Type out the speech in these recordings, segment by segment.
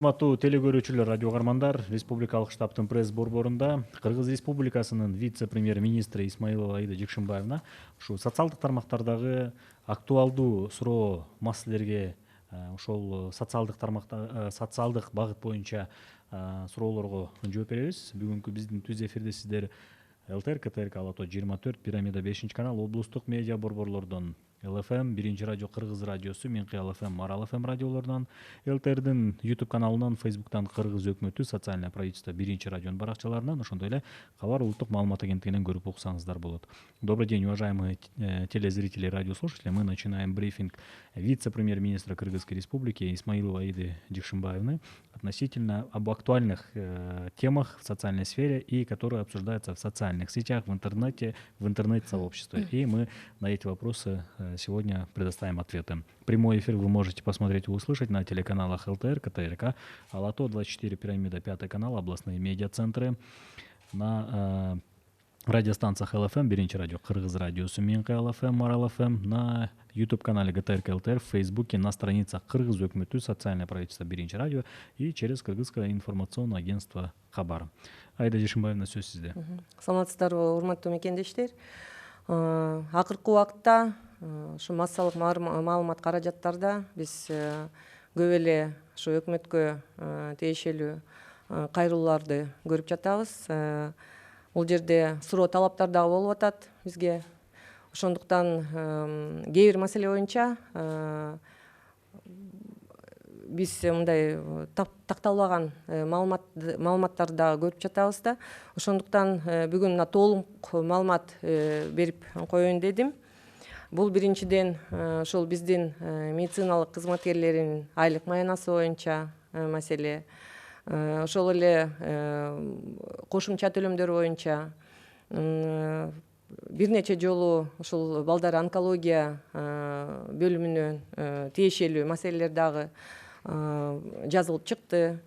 Урматтуу телегөрүүчүлөр, радио каармандар, Республикалык штабтын пресс борборунда Кыргыз Республикасынын вице-премьер-министри Исмаилова Аида Жекшимбаевна ушу социалдык тармактардагы актуалдуу суроо маселелерге ошол социалдык багыт боюнча суроолорго жооп беребиз. Бүгүнкү биздин түз эфирде сиздер ЛТР, КТРК, Алато 24, Пирамида 5 канал, облустук медиа борборлордон ЛФМ, Биринчи радио Кыргыз радиосу, Менки ЛФМ, Марал ФМ радиолорунан, ЛТРдин YouTube каналынан, Facebooктан Кыргыз өкмөтү, социальное правительство Биринчи радионун баракчаларынан, ошондой эле Кабар улуттук маалымат агенттигинен көрүп уксаңыздар болот. Добрый день, уважаемые телезрители и радиослушатели. Мы начинаем брифинг вице-премьер-министра Кыргызской Республики Исмаиловой Аиды Жекшимбаевны относительно об актуальных темах в социальной сфере и которые обсуждаются в социальных сетях, в интернете, в интернет-сообществе. И мы на эти вопросы сегодня предоставим ответы. Прямой эфир вы можете посмотреть и услышать на телеканалах ЛТР, КТРК, Алато 24, Пирамида 5 канал, областные медиацентры, на радиостанциях ЛФМ, Биринчи радио Кыргыз радиосу, Менки ЛФМ, Марал ФМ, на YouTube-канале ГТРК ЛТР, в Фейсбуке, на страницах Кыргыз өкмөтү, социальное правительство Биринчи радио и через Кыргызское информационное агентство Хабар. Аида Жекшимбаевна, сөз сизде. Саламатсыздарбы, урматтуу мекендештер. Акыркы убакытта ушу массалык маалымат каражаттарда биз көп эле ушу өкмөткө тиешелүү кайрылууларды көрүп жатабыз. Бул жерде суроо талаптар дагы болуп атат бизге. Ошондуктан кээ бир маселе боюнча биз мындай такталбаган маалыматтарды дагы көрүп жатабыз да. Ошондуктан бүгүн мына толук маалымат берип коеюн дедим. Бул биринчиден ошол биздин медициналык кызматкерлердин айлык маянасы боюнча маселе. Ошол эле кошумча төлөмдөр боюнча бир нече жолу ушул балдар онкология бөлүмүнө тиешелүү маселелер дагы жазылып чыкты.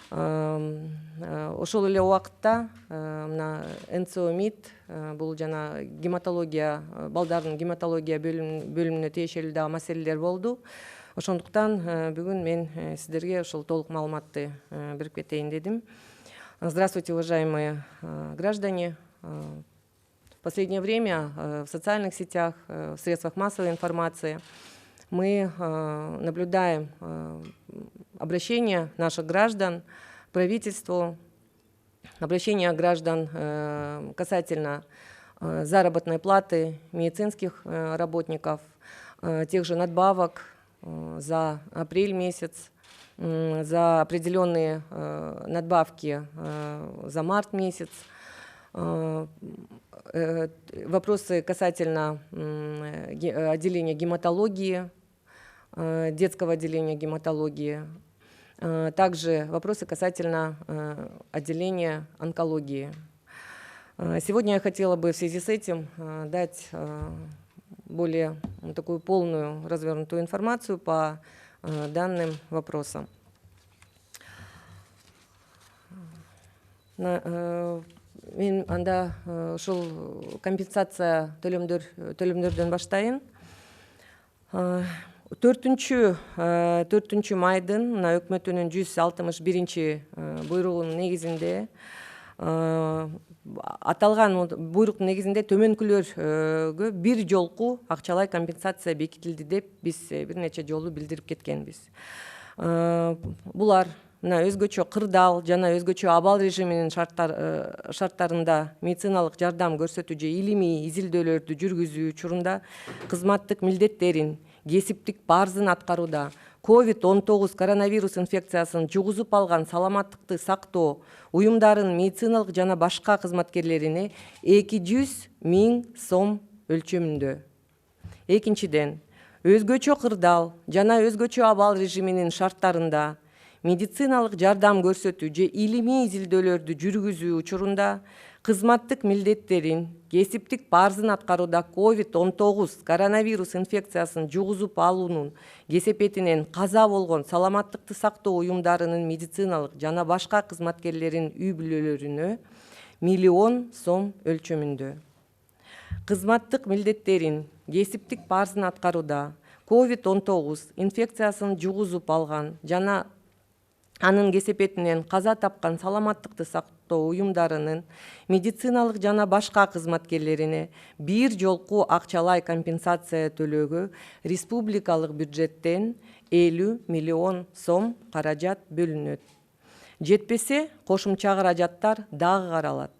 Ошол эле убакытта мына НЦО-МИД бул жана гематология, балдардын гематология бөлүмүнө тиешелүү дагы маселелер болду. Ошондуктан бүгүн мен сиздерге ошол толук маалыматты берип кетейин дедим. Здравствуйте, уважаемые граждане. В последнее время в социальных сетях, в средствах массовой информации мы наблюдаем обращение наших граждан к правительству, обращение граждан касательно заработной платы медицинских работников, тех же надбавок за апрель месяц, за определенные надбавки за март месяц, вопросы касательно отделения гематологии, детского отделения гематологии, также вопросы касательно отделения онкологии. Сегодня я хотела бы в связи с этим дать более такую полную, развернутую информацию по данным вопросам. Мен анда ушул компенсация төлөмдөрдөн баштайын. 4 майдын мына өкмөтүнүн 161 буйругунун негизинде аталган буйруктун негизинде төмөнкүлөргө бир жолку акчалай компенсация бекитилди деп биз бир нече жолу билдирип кеткенбиз. Булар мына өзгөчө кырдаал жана өзгөчө абал режиминин шарттарында медициналык жардам көрсөтүү же илимий изилдөөлөрдү жүргүзүү учурунда кызматтык милдеттерин, кесиптик парзын аткарууда COVID-19 коронавирус инфекциясын жугузуп алган саламаттыкты сактоо уюмдарынын медициналык жана башка кызматкерлерине 200 000 сом өлчөмүндө. Экинчиден, өзгөчө кырдаал жана өзгөчө абал режиминин шарттарында медициналык жардам көрсөтүү же илимий изилдөөлөрдү жүргүзүү учурунда кызматтык милдеттерин, кесиптик парзын аткарууда COVID-19 коронавирус инфекциясын жугузуп алуунун кесепетинен каза болгон саламаттыкты сактоо уюмдарынын медициналык жана башка кызматкерлеринин үй бүлөлөрүнө 1 000 000 сом өлчөмүндө. Кызматтык милдеттерин, кесиптик парзын аткарууда COVID-19 инфекциясын жугузуп алган жана Анын кесепетинен каза тапкан саламаттыкты сактоо уюмдарынын медициналык жана башка кызматкерлерине бир жолку акчалай компенсация төлөөгө республикалык бюджеттен 50 миллион сом каражат бөлүнөт. Жетпесе, кошумча каражаттар дагы каралат.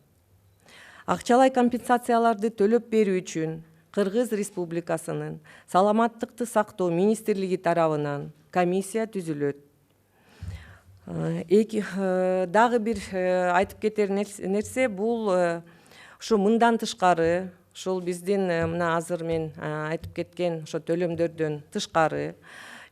Акчалай компенсацияларды төлөп берүү үчүн Кыргыз Республикасынын саламаттыкты сактоо министрлиги тарабынан комиссия түзүлөт. Дагы бир айтып кетер нерсе бул ушу мындан тышкары, ушул биздин мына азыр мен айтып кеткен ошо төлөмдөрдөн тышкары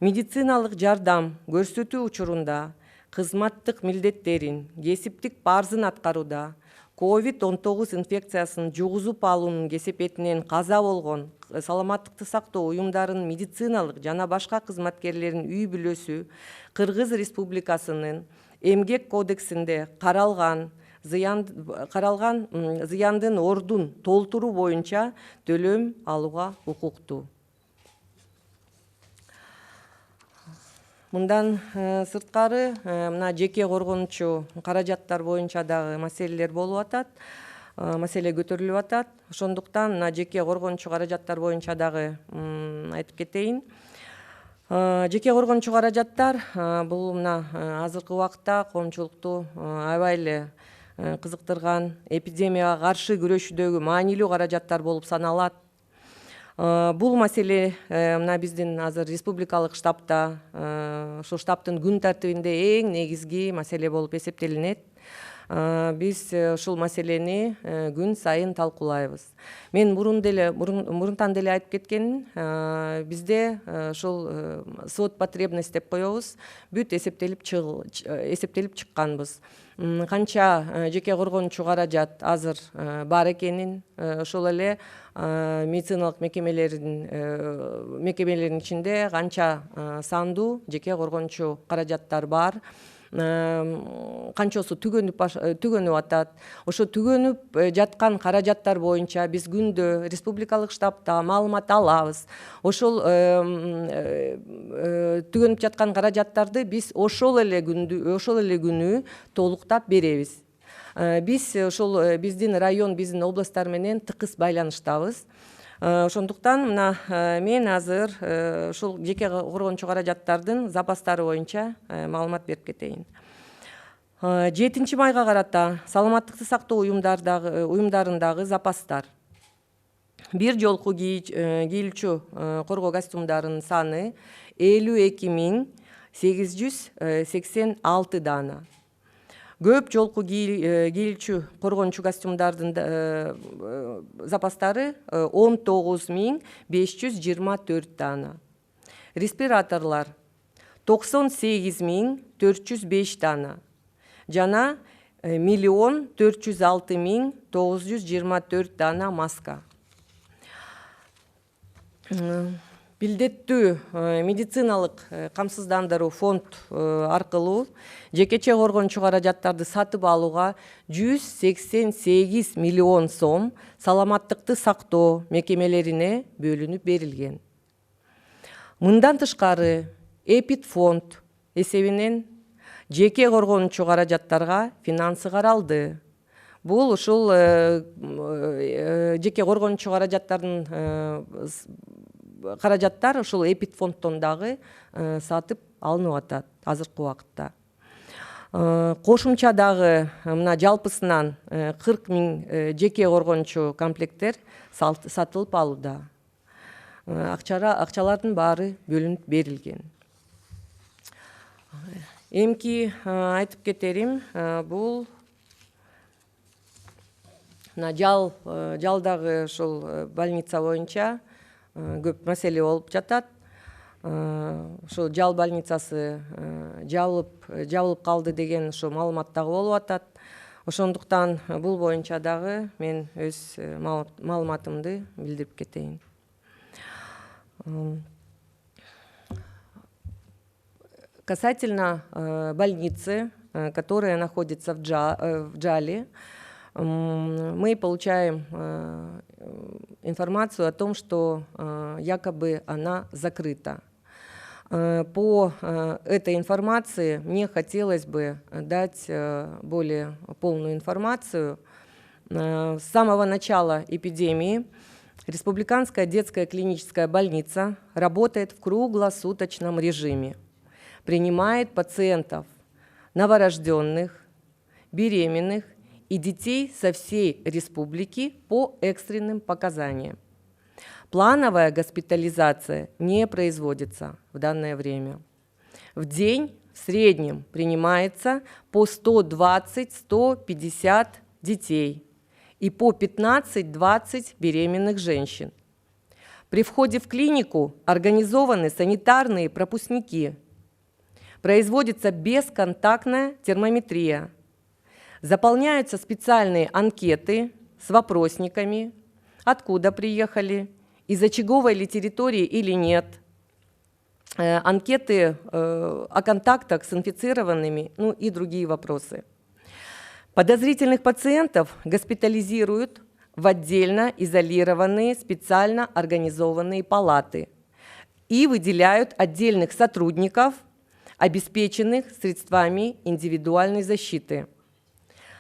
медициналык жардам көрсөтүү учурунда кызматтык милдеттерин, кесиптик парзын аткарууда COVID-19 инфекциясын жугузуп алуунун кесепетинен каза болгон саламаттыкты сактоо уюмдарынын медициналык жана башка кызматкерлеринин үй бүлөсү Кыргыз Республикасынын Эмгек кодексинде каралган зыяндын ордун толтуруу боюнча төлөм алууга укуктуу. Мындан сырткары мына жеке коргонучу каражаттар боюнча дагы маселелер болуп атат, маселе көтөрүлүп атат. Ошондуктан мына жеке коргонучу каражаттар боюнча дагы айтып кетейин. Жеке коргонучу каражаттар бул мына азыркы убакта коомчулукту аябай эле кызыктырган эпидемияга каршы күрөшүүдөгү маанилүү каражаттар болуп саналат. Бул маселе мына биздин азыр республикалык штабта, ошол штабтын күн тартибинде эң негизги маселе болуп эсептелинет. Биз ушул маселени күн сайын талкуулайбыз. Мен мурунтан деле айтып кеткенмин, бизде ушул свод потребность деп коебуз, бүт эсептелип чыкканбыз. Канча жеке коргонучу каражат азыр бар экенин, ошол эле медициналык мекемелердин ичинде канча сандуу жеке коргонучу каражаттар бар, канчосу түгөнүп атат. Ошо түгөнүп жаткан каражаттар боюнча биз күндө республикалык штабта маалымат алабыз. Ошол түгөнүп жаткан каражаттарды биз ошол эле күнү толуктап беребиз. Биз ошол биздин район, биздин областтар менен тыкыз байланыштабыз. Ошондуктан мына мен азыр ушул жеке коргонучу каражаттардын запастары боюнча маалымат берип кетейин. 7 майга карата саламаттыкты сактоо уюмдарындагы запастар. Бир жолку кийилчү коргоо костюмдарынын саны 52.886 дана. Көп жолку кийилчү коргонучу костюмдардын запастары 19.524 дана. Респираторлар 98.405 дана. Жана 1.406.924 дана маска. Билдеттүү медициналык камсыздандыруу фонд аркылуу жекече коргонучу каражаттарды сатып алууга 188 миллион сом саламаттыкты сактоо мекемелерине бөлүнүп берилген. Мындан тышкары Эпид фонд эсебинен жеке коргонучу каражаттарга финансы каралды. Бул ушул жеке коргонучу каражаттар ушул Эпид фонддон дагы сатып алынып атат азыркы убакытта. Кошумча дагы мына жалпысынан 40 000 жеке коргонучу комплекттер сатылып алууда. Акчалардын баары бөлүнүп берилген. Эмки айтып кетерим, бул мына жалдагы ушул больница боюнча көп маселе болуп жатат. Ошол жал больницасы жабылып калды деген ошо маалымат дагы болуп атат. Ошондуктан бул боюнча дагы мен өз маалыматымды билдирип кетейин. Касательно больницы, которая находится в Джале, мы получаем информацию о том, что якобы она закрыта. По этой информации мне хотелось бы дать более полную информацию. С самого начала эпидемии Республиканская детская клиническая больница работает в круглосуточном режиме, принимает пациентов новорожденных, беременных и детей со всей республики по экстренным показаниям. Плановая госпитализация не производится в данное время. В день в среднем принимается по 120-150 детей и по 15-20 беременных женщин. При входе в клинику организованы санитарные пропускники. Производится бесконтактная термометрия. Заполняются специальные анкеты с вопросниками, откуда приехали, из очаговой ли территории или нет, анкеты о контактах с инфицированными, ну и другие вопросы. Подозрительных пациентов госпитализируют в отдельно изолированные специально организованные палаты и выделяют отдельных сотрудников, обеспеченных средствами индивидуальной защиты.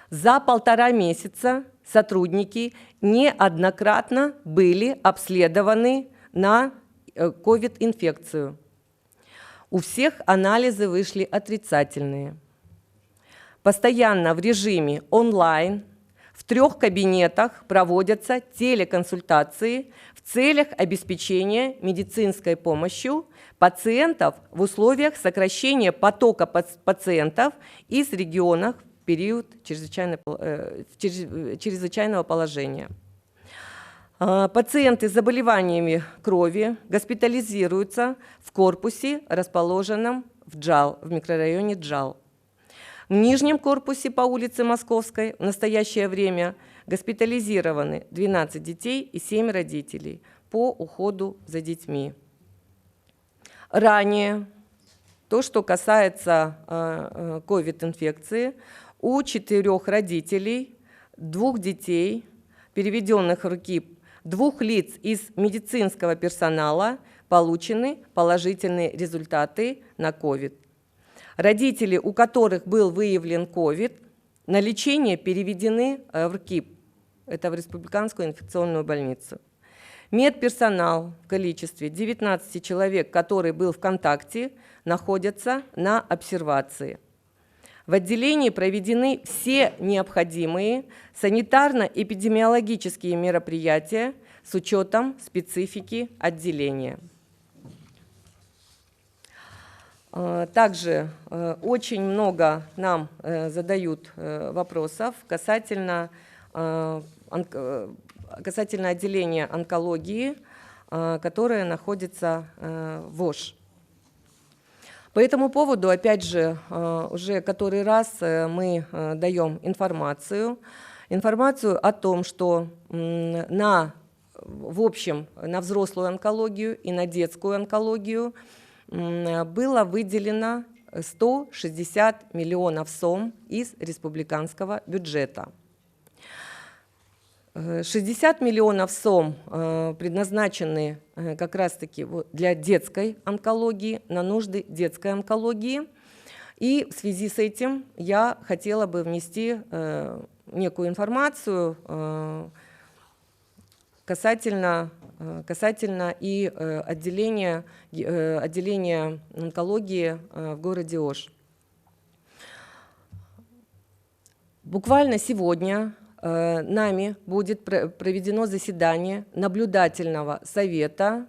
За 1,5 месяца сотрудники неоднократно были обследованы на COVID-инфекцию. У всех анализы вышли отрицательные. Постоянно в режиме онлайн в 3 кабинетах проводятся телеконсультации в целях обеспечения медицинской помощью пациентов в условиях сокращения потока пациентов из регионов в период чрезвычайного положения. Пациенты с заболеваниями крови госпитализируются в корпусе, расположенном в Джал, в микрорайоне Джал. В нижнем корпусе по улице Московской в настоящее время госпитализированы 12 детей и 7 родителей по уходу за детьми. Ранее, то, что касается COVID-инфекции, у 4 родителей, 2 детей, переведенных в руки 2 лиц из медицинского персонала, получены положительные результаты на COVID. Родители, у которых был выявлен COVID, на лечение переведены в РКИБ, это в Республиканскую инфекционную больницу. Медперсонал в количестве 19 человек, который был в контакте, находятся на обсервации. В отделении проведены все необходимые санитарно-эпидемиологические мероприятия с учетом специфики отделения. Также очень много нам задают вопросов касательно отделения онкологии, которое находится в ОШ. По этому поводу, опять же, уже который раз мы даем информацию о том, что в общем на взрослую онкологию и на детскую онкологию было выделено 160 миллионов сом из республиканского бюджета. 60 миллионов сом предназначены как раз-таки для детской онкологии, на нужды детской онкологии. И в связи с этим я хотела бы внести некую информацию касательно и отделения онкологии в городе Ош. Буквально сегодня нами будет проведено заседание наблюдательного совета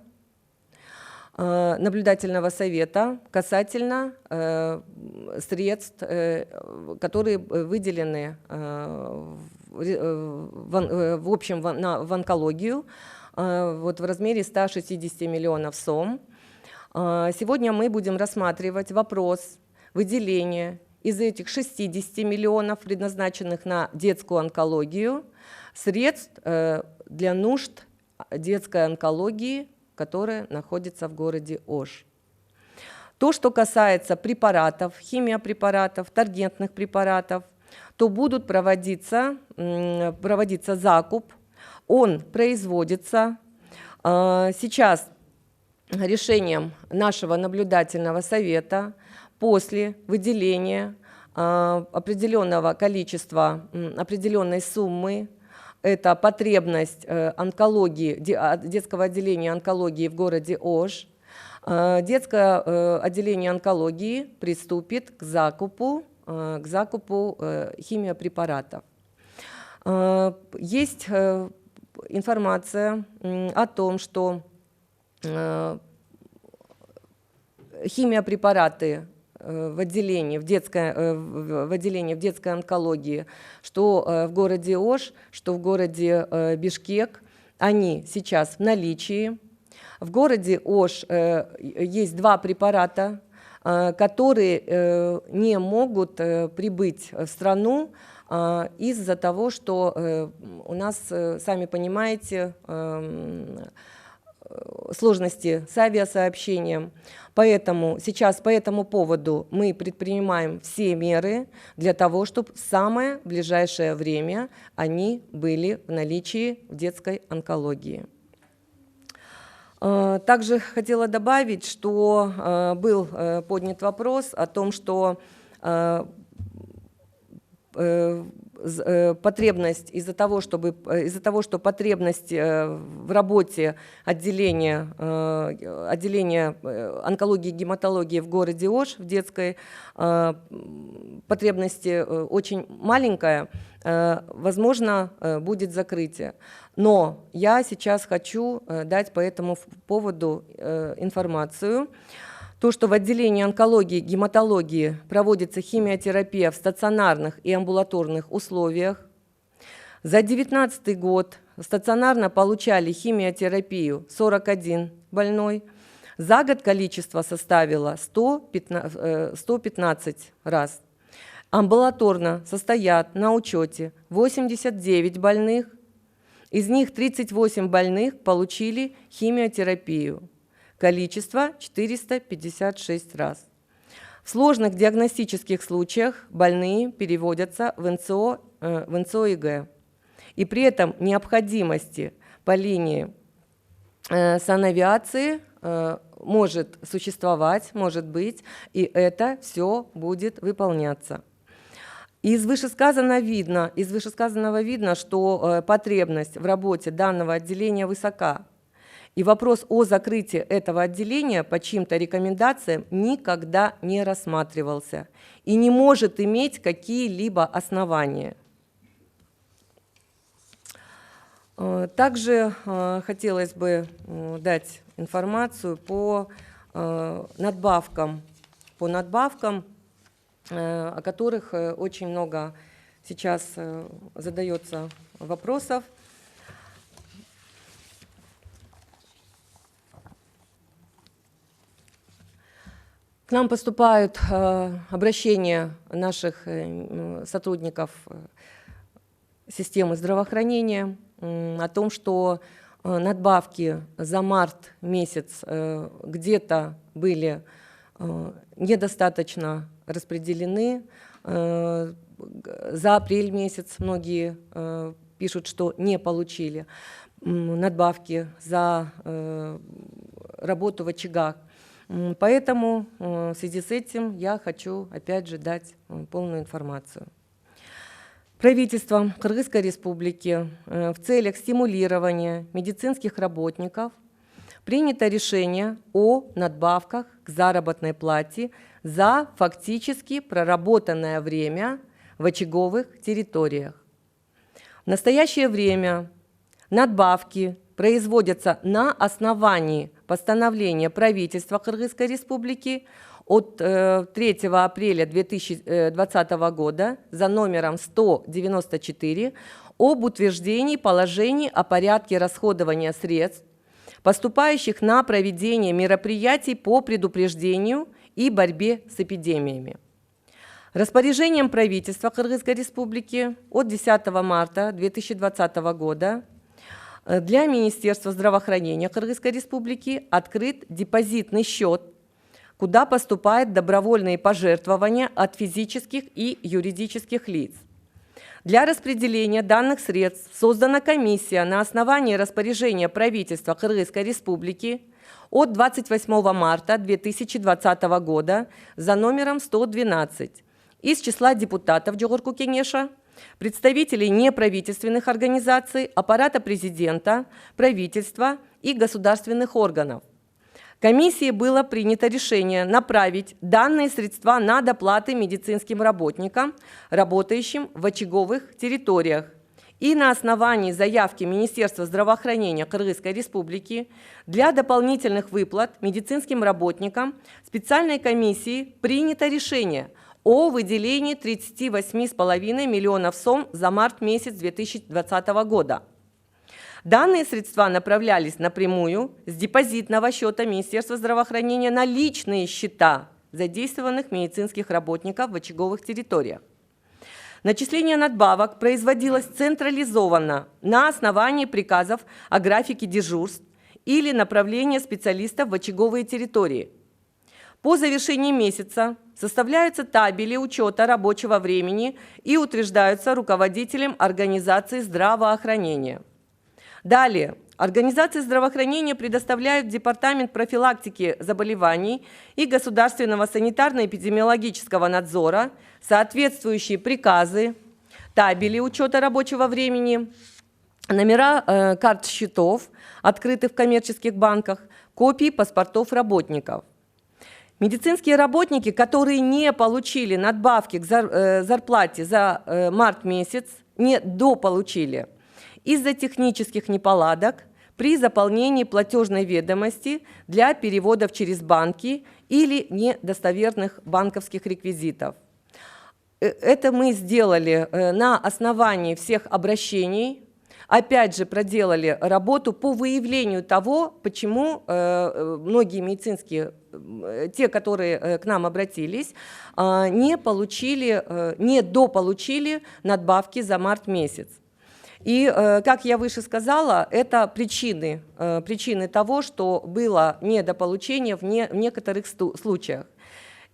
касательно средств, которые выделены в общем в онкологию, вот в размере 160 миллионов сом. Сегодня мы будем рассматривать вопрос выделения из этих 60 миллионов, предназначенных на детскую онкологию, средств для нужд детской онкологии, которая находится в городе Ош. То, что касается препаратов, химиопрепаратов, таргентных препаратов, то будут проводиться закуп, он производится. Сейчас решением нашего наблюдательного совета после выделения определенного количества, определенной суммы, это потребность онкологии, детского отделения онкологии в городе Ош, детское отделение онкологии приступит к закупу химиопрепаратов. Есть информация о том, что химиопрепараты в отделении в детской онкологии, что в городе Ош, что в городе Бишкек, они сейчас в наличии. В городе Ош есть 2 препарата, которые не могут прибыть в страну из-за того, что у нас, сами понимаете, сложности с авиасообщением. Поэтому сейчас по этому поводу мы предпринимаем все меры для того, чтобы в самое ближайшее время они были в наличии в детской онкологии. Также хотела добавить, что был поднят вопрос о том, что потребность из-за того, что потребность в работе отделения онкологии и гематологии в городе Ош, в детской, потребности очень маленькая, возможно, будет закрытие. Но я сейчас хочу дать по этому поводу информацию. То, что в отделении онкологии и гематологии проводится химиотерапия в стационарных и амбулаторных условиях. За 2019 год стационарно получали химиотерапию 41 больной. За год количество составило 115 раз. Амбулаторно состоят на учете 89 больных. Из них 38 больных получили химиотерапию. Количество 456 раз. В сложных диагностических случаях больные переводятся в НЦО-ИГ. И при этом необходимости по линии санавиации может существовать, может быть, и это все будет выполняться. Из вышесказанного видно, что потребность в работе данного отделения высока. И вопрос о закрытии этого отделения по чьим-то рекомендациям никогда не рассматривался и не может иметь какие-либо основания. Также хотелось бы дать информацию по надбавкам, о которых очень много сейчас задается вопросов. К нам поступают обращения наших сотрудников системы здравоохранения о том, что надбавки за март месяц где-то были недостаточно распределены. За апрель месяц многие пишут, что не получили надбавки за работу в очагах. Поэтому в связи с этим я хочу опять же дать полную информацию. Правительством Кыргызской Республики в целях стимулирования медицинских работников принято решение о надбавках к заработной плате за фактически проработанное время в очаговых территориях. В настоящее время надбавки производятся на основании постановления правительства Кыргызской Республики от 3 апреля 2020 года за номером 194 об утверждении положений о порядке расходования средств, поступающих на проведение мероприятий по предупреждению и борьбе с эпидемиями. Распоряжением правительства Кыргызской Республики от 10 марта 2020 года для Министерства здравоохранения Кыргызской Республики открыт депозитный счет, куда поступают добровольные пожертвования от физических и юридических лиц. Для распределения данных средств создана комиссия на основании распоряжения правительства Кыргызской Республики от 28 марта 2020 года за номером 112 из числа депутатов Жогорку Кеңеша, представителей неправительственных организаций, аппарата президента, правительства и государственных органов. Комиссией было принято решение направить данные средства на доплаты медицинским работникам, работающим в очаговых территориях. И на основании заявки Министерства здравоохранения Кыргызской Республики для дополнительных выплат медицинским работникам специальной комиссией принято решение о выделении 38,5 миллионов сом за март месяц 2020 года. Данные средства направлялись напрямую с депозитного счета Министерства здравоохранения на личные счета задействованных медицинских работников в очаговых территориях. Начисление надбавок производилось централизованно на основании приказов о графике дежурств или направления специалистов в очаговые территории. По завершении месяца составляются табели учета рабочего времени и утверждаются руководителем организации здравоохранения. Далее, организации здравоохранения предоставляют в Департамент профилактики заболеваний и государственного санитарно-эпидемиологического надзора соответствующие приказы, табели учета рабочего времени, номера карт счетов, открытых в коммерческих банках, копии паспортов работников. Медицинские работники, которые не получили надбавки к зарплате за март месяц, не дополучили из-за технических неполадок при заполнении платежной ведомости для переводов через банки или недостоверных банковских реквизитов. Это мы сделали на основании всех обращений. Опять же, проделали работу по выявлению того, почему многие медицинские, те, которые к нам обратились, не дополучили надбавки за март месяц. И, как я выше сказала, это причины того, что было недополучение в некоторых случаях.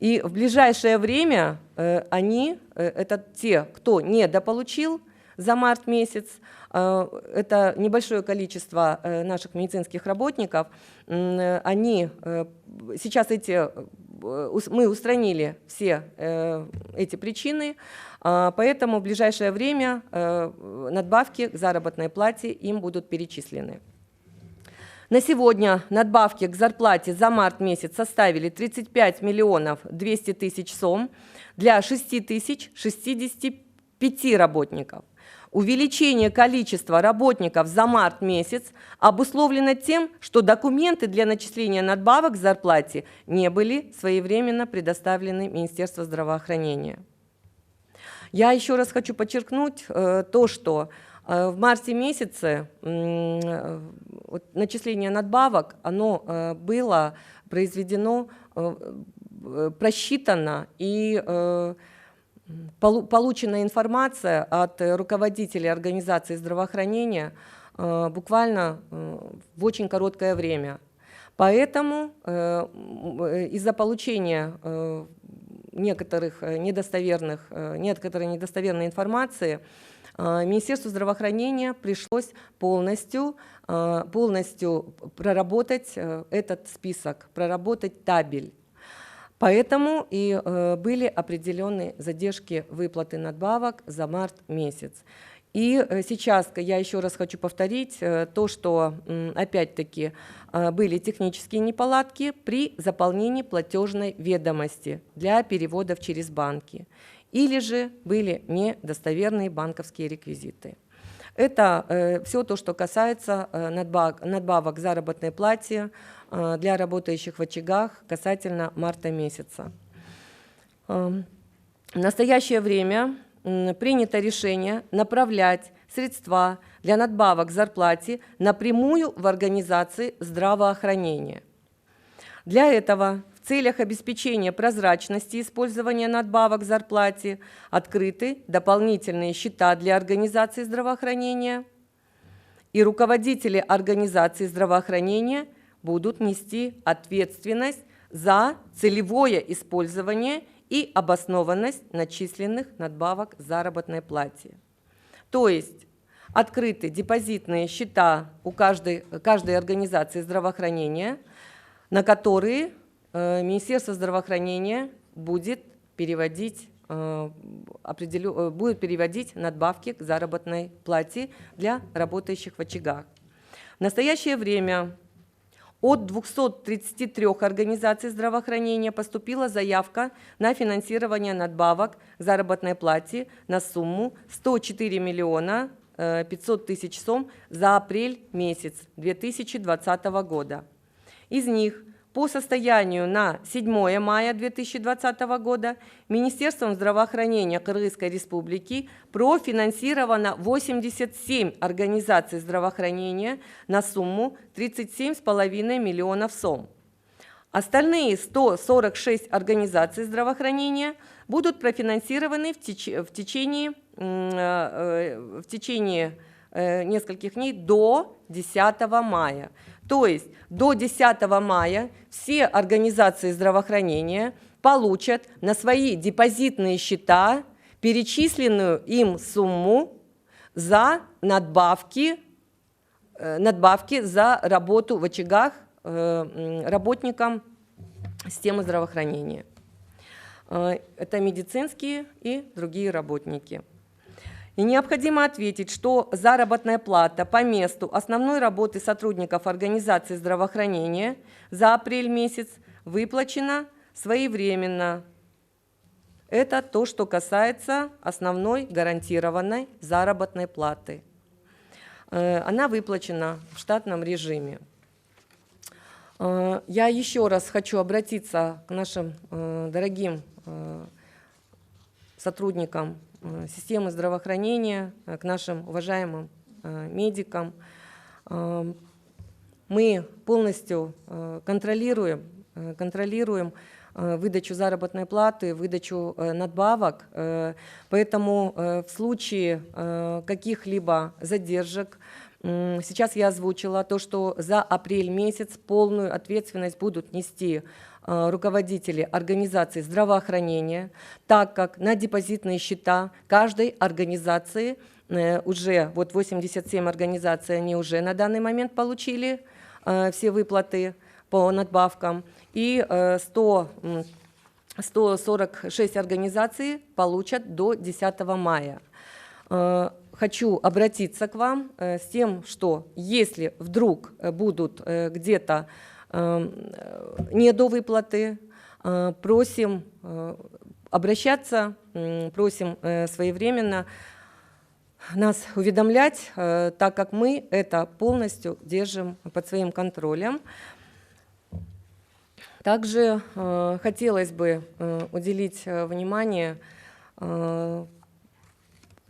И в ближайшее время это те, кто недополучил за март месяц, это небольшое количество наших медицинских работников, сейчас мы устранили все эти причины, поэтому в ближайшее время надбавки к заработной плате им будут перечислены. На сегодня надбавки к зарплате за март месяц составили 35 миллионов 200 тысяч сом для 6065 работников. Увеличение количества работников за март месяц обусловлено тем, что документы для начисления надбавок к зарплате не были своевременно предоставлены Министерству здравоохранения. Я еще раз хочу подчеркнуть то, что в марте месяце начисление надбавок, оно было произведено, просчитано и получена информация от руководителей организации здравоохранения буквально в очень короткое время. Поэтому из-за получения некоторой недостоверной информации Министерству здравоохранения пришлось полностью проработать этот список, проработать табель. Поэтому и были определенные задержки выплаты надбавок за март месяц. И сейчас я еще раз хочу повторить то, что опять-таки были технические неполадки при заполнении платежной ведомости для переводов через банки, или же были недостоверные банковские реквизиты. Это все то, что касается надбавок к заработной плате для работающих в очагах касательно марта месяца. В настоящее время принято решение направлять средства для надбавок к зарплате напрямую в организации здравоохранения. Для этого в целях обеспечения прозрачности использования надбавок к зарплате открыты дополнительные счета для организации здравоохранения, и руководители организации здравоохранения будут нести ответственность за целевое использование и обоснованность начисленных надбавок к заработной плате. То есть открыты депозитные счета у каждой организации здравоохранения, на которые Министерство здравоохранения будет переводить надбавки к заработной плате для работающих в очагах. В настоящее время от 233 организаций здравоохранения поступила заявка на финансирование надбавок к заработной плате на сумму 104 миллиона 500 тысяч сом за апрель месяц 2020 года. Из них по состоянию на 7 мая 2020 года Министерством здравоохранения Кыргызской Республики профинансировано 87 организаций здравоохранения на сумму 37,5 миллионов сом. Остальные 146 организаций здравоохранения будут профинансированы в течение нескольких дней до 10 мая. То есть до 10 мая все организации здравоохранения получат на свои депозитные счета перечисленную им сумму за надбавки за работу в очагах работникам системы здравоохранения. Это медицинские и другие работники. И необходимо ответить, что заработная плата по месту основной работы сотрудников организации здравоохранения за апрель месяц выплачена своевременно. Это то, что касается основной гарантированной заработной платы. Она выплачена в штатном режиме. Я еще раз хочу обратиться к нашим дорогим сотрудникам системы здравоохранения, к нашим уважаемым медикам. Мы полностью контролируем выдачу заработной платы, выдачу надбавок, поэтому в случае каких-либо задержек, сейчас я озвучила то, что за апрель месяц полную ответственность будут нести руководители организации здравоохранения, так как на депозитные счета каждой организации уже, вот 87 организаций, они уже на данный момент получили все выплаты по надбавкам, и 146 организаций получат до 10 мая. Хочу обратиться к вам с тем, что если вдруг будут где-то недовыплаты, просим обращаться, просим своевременно нас уведомлять, так как мы это полностью держим под своим контролем. Также хотелось бы уделить внимание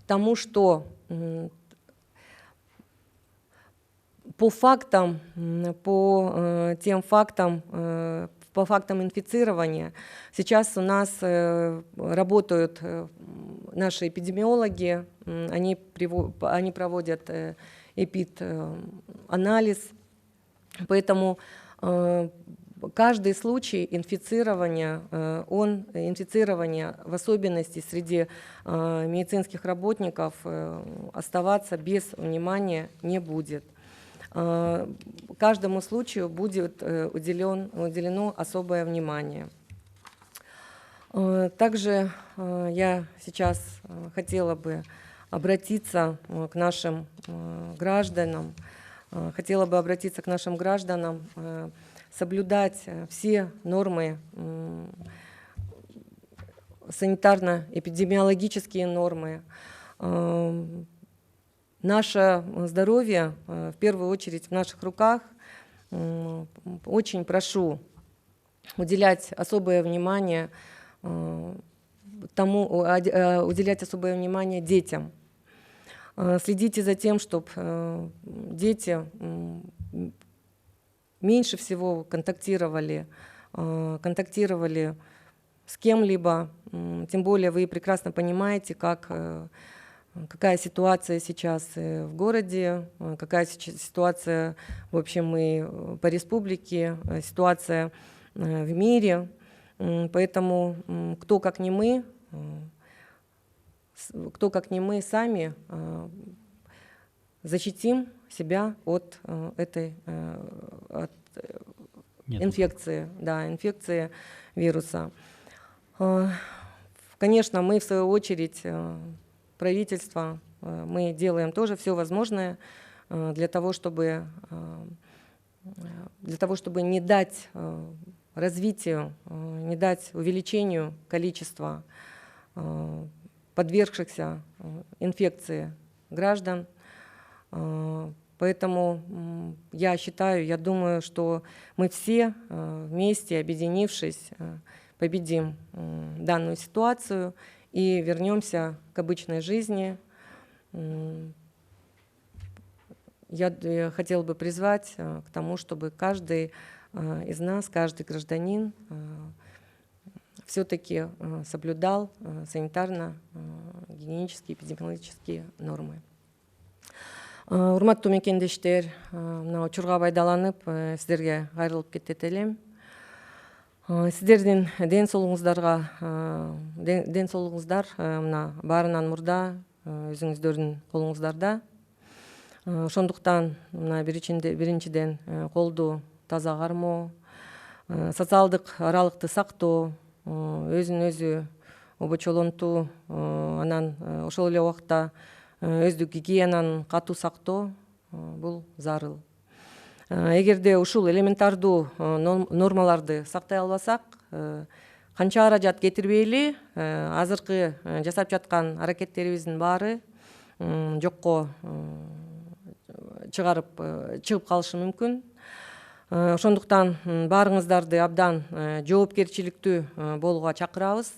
тому, что по фактам инфицирования сейчас у нас работают наши эпидемиологи, они проводят эпид-анализ, поэтому каждый случай инфицирования, в особенности среди медицинских работников, оставаться без внимания не будет. Каждому случаю будет уделено особое внимание. Также я сейчас хотела бы обратиться к нашим гражданам, соблюдать все нормы, санитарно-эпидемиологические нормы. Наше здоровье, в первую очередь, в наших руках. Очень прошу уделять особое внимание детям. Следите за тем, чтобы дети меньше всего контактировали с кем-либо. Тем более вы прекрасно понимаете, какая ситуация сейчас в городе, какая ситуация, в общем, и по республике, ситуация в мире. Поэтому кто как не мы сами защитим себя от инфекции, да, инфекции вируса. Конечно, мы, в свою очередь, правительство, мы делаем тоже все возможное для того, чтобы не дать развитию, не дать увеличению количества подвергшихся инфекции граждан. Поэтому я думаю, что мы все вместе, объединившись, победим данную ситуацию и вернемся к обычной жизни. Я хотела бы призвать к тому, чтобы каждый из нас, каждый гражданин все-таки соблюдал санитарно-гигиенические, эпидемиологические нормы. Урматтуу мекендештер, мына учурга пайдаланып сиздерге кайрылып кетет элем. Сиздердин ден соолугуңуздар мына баарынан мурда өзүңүздөрдүн колуңуздарда. Ошондуктан мына биринчиден колду таза кармоо, социалдык аралыкты сактоо, өзүн өзү обочолонтуу, анан ошол эле убакта өздүк гигиенанын катуу сактоо бул зарыл. Эгерде ушул элементардуу нормаларды сактай албасак, канча каражат кетирбейли, азыркы жасап жаткан аракеттерибиздин баары жокко чыгып калышы мүмкүн. Ошондуктан баарыңыздарды абдан жоопкерчиликтүү болууга чакырабыз.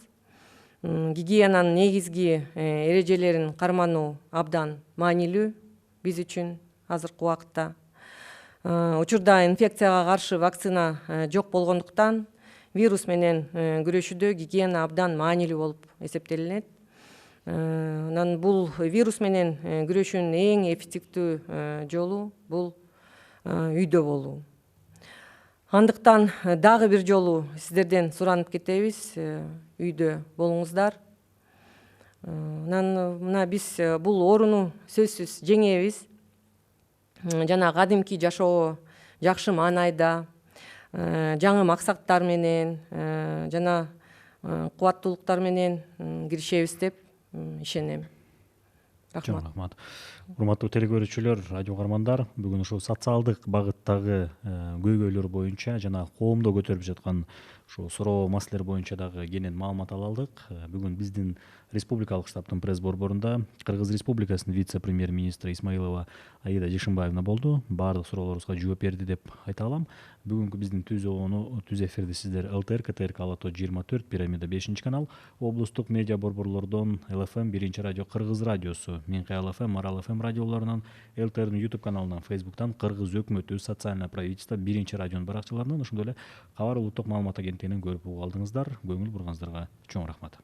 Гигиенанын негизги эрежелерин кармануу абдан маанилүү биз үчүн азыркы убакытта. Учурда инфекцияга каршы вакцина жок болгондуктан вирус менен күрөшүүдө гигиена абдан маанилүү болуп эсептелинет. Анан бул вирус менен күрөшүүнүн эң эффективдүү жолу бул үйдө болуу. Андыктан дагы бир жолу сиздерден суранып кетебиз, үйдө болуңуздар. Анан мына биз бул ооруну сөзсүз жеңебиз. Жана кадимки жашоо жакшы маанайда, жаңы максаттар менен, жана кубаттуулуктар менен киришебиз деп ишенем. Чоң рахмат. Урматтуу телекөрүүчүлөр, радио угармандар, бүгүн ушул социалдык багыттагы көйгөйлөр боюнча жана коомдо көтөрүлүп жаткан ушул суроо маселелер боюнча дагы кенен маалымат ала алдык. Бүгүн биздин республикалык штабтын пресс борборунда Кыргыз Республикасынын вице-премьер-министри Исмаилова Аида Жекшимбаевна болду. Баардык суроолорубузга жооп берди деп айта алам. Бүгүнкү биздин түз эфирди сиздер ЛТР, КТРК Алато 24, Пирамида 5 канал, облустук медиа борборлордон ЛФМ 1 радио, Кыргыз радиосу, Минкай ЛФМ, Марал ФМ радиолорунан, ЛТРдин YouTube каналынан, Facebooктан, Кыргыз өкмөтү социальное правительство 1 радионун баракчаларынан, ошондой эле Кабар улуттук маалымат агенттигинен көрүп угуп алдыңыздар. Көңүл бурганыңыздарга чоң рахмат.